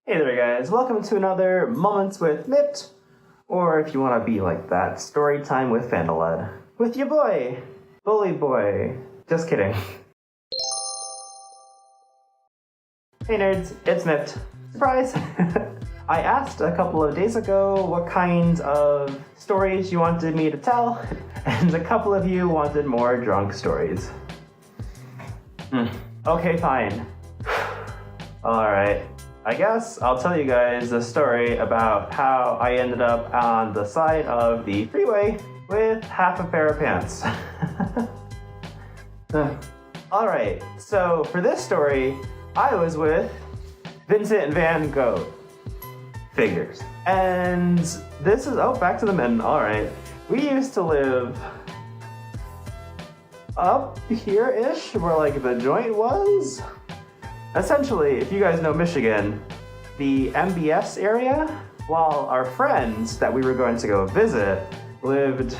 Hey there guys, welcome to another Moments with Mippt, or if you want to be like that, story time with Fandalad. With your boy, Bully Boy. Just kidding. Hey nerds, it's Mippt. Surprise! I asked a couple of days ago what kind of stories you wanted me to tell, and a couple of you wanted more drunk stories. Okay, fine. Alright. I guess I'll tell you guys a story about how I ended up on the side of the freeway with half a pair of pants. Alright, so for this story, I was with Vincent Van Gogh. Figures. And this is, back to the men, alright. We used to live up here-ish, where like the joint was. Essentially, if you guys know Michigan, the MBS area, while our friends that we were going to go visit lived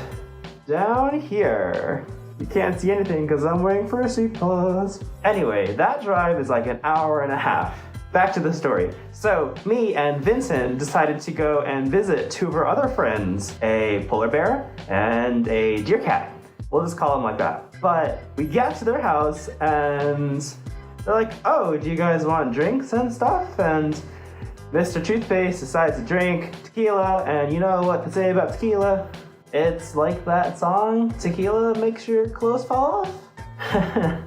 down here. You can't see anything because I'm wearing fursuit clothes. Anyway, that drive is like an hour and a half. Back to the story. So, me and Vincent decided to go and visit two of our other friends, a polar bear and a deer cat. We'll just call them like that. But we get to their house and they're like, oh, do you guys want drinks and stuff? And Mr. Toothpaste decides to drink tequila, and you know what to say about tequila? It's like that song, tequila makes your clothes fall off?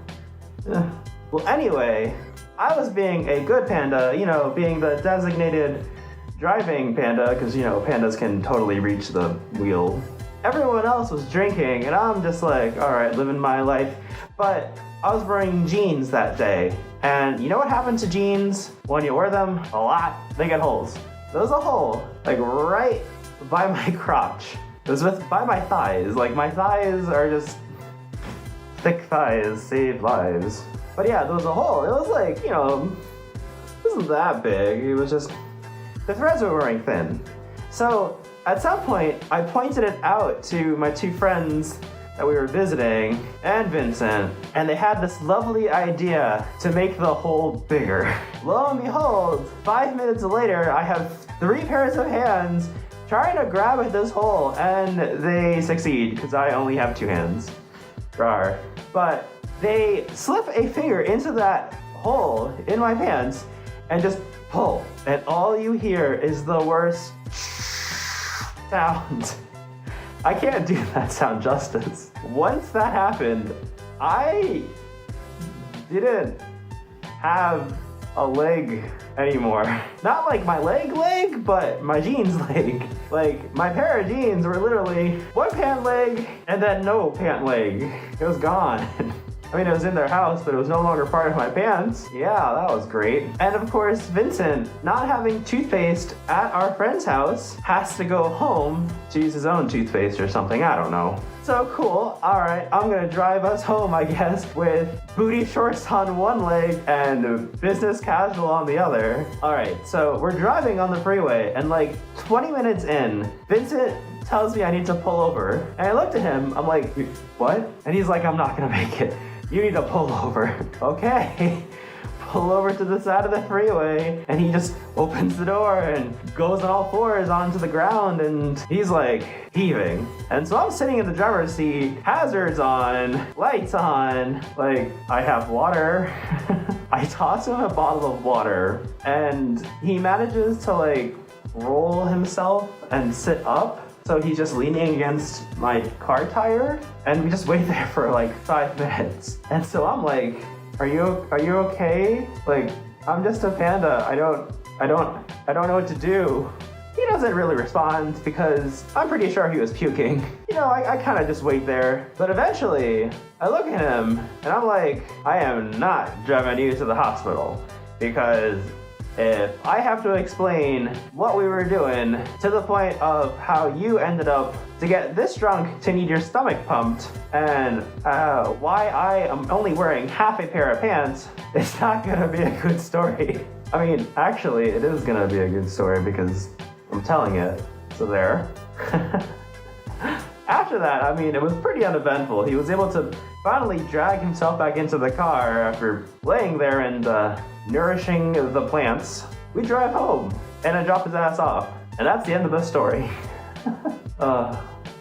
Well, anyway, I was being a good panda, being the designated driving panda, because, pandas can totally reach the wheel. Everyone else was drinking, and I'm just like, all right, living my life. But I was wearing jeans that day, and you know what happens to jeans when you wear them a lot? They get holes. There was a hole, like right by my crotch. It was by my thighs. Like my thighs are just thick thighs save lives. But yeah, there was a hole. It was like, it wasn't that big. It was just, the threads were wearing thin. So at some point, I pointed it out to my two friends that we were visiting, and Vincent, and they had this lovely idea to make the hole bigger. Lo and behold, 5 minutes later, I have 3 pairs of hands trying to grab at this hole, and they succeed, because I only have 2 hands. Rawr. But they slip a finger into that hole in my pants, and just pull, and all you hear is the worst sound. I can't do that sound justice. Once that happened, I didn't have a leg anymore. Not like my leg, but my jeans leg. Like, my pair of jeans were literally one pant leg and then no pant leg. It was gone. I mean, it was in their house, but it was no longer part of my pants. Yeah, that was great. And of course, Vincent, not having toothpaste at our friend's house, has to go home to use his own toothpaste or something, I don't know. So cool, all right, I'm gonna drive us home, I guess, with booty shorts on one leg and business casual on the other. All right, so we're driving on the freeway, and like 20 minutes in, Vincent tells me I need to pull over. And I looked at him, I'm like, what? And he's like, I'm not gonna make it. You need to pull over. Okay. Pull over to the side of the freeway, and he just opens the door and goes on all fours onto the ground, and he's like heaving. And so I'm sitting in the driver's seat, hazards on, lights on, like I have water. I toss him a bottle of water, and he manages to like roll himself and sit up. So he's just leaning against my car tire, and we just wait there for like 5 minutes. And so I'm like, are you okay? Like, I'm just a panda. I don't know what to do. He doesn't really respond because I'm pretty sure he was puking. I kind of just wait there. But eventually, I look at him and I'm like, I am not driving you to the hospital, because if I have to explain what we were doing to the point of how you ended up to get this drunk to need your stomach pumped, and why I am only wearing half a pair of pants, it's not gonna be a good story. I mean, actually, it is gonna be a good story because I'm telling it, so there. After that, I mean, it was pretty uneventful. He was able to finally drag himself back into the car after laying there and nourishing the plants. We drive home, and I drop his ass off. And that's the end of the story.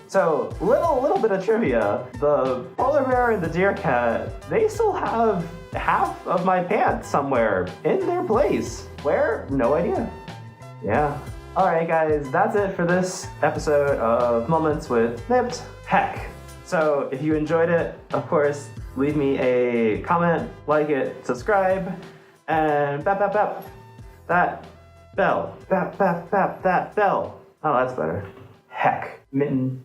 So, little bit of trivia. The polar bear and the deer cat, they still have half of my pants somewhere in their place. Where? No idea. Yeah. Alright guys, that's it for this episode of Moments with Mippt. Heck. So, if you enjoyed it, of course, leave me a comment, like it, subscribe, and bap bap bap. That bell. Bap bap bap that bell. Oh, that's better. Heck. Mitten.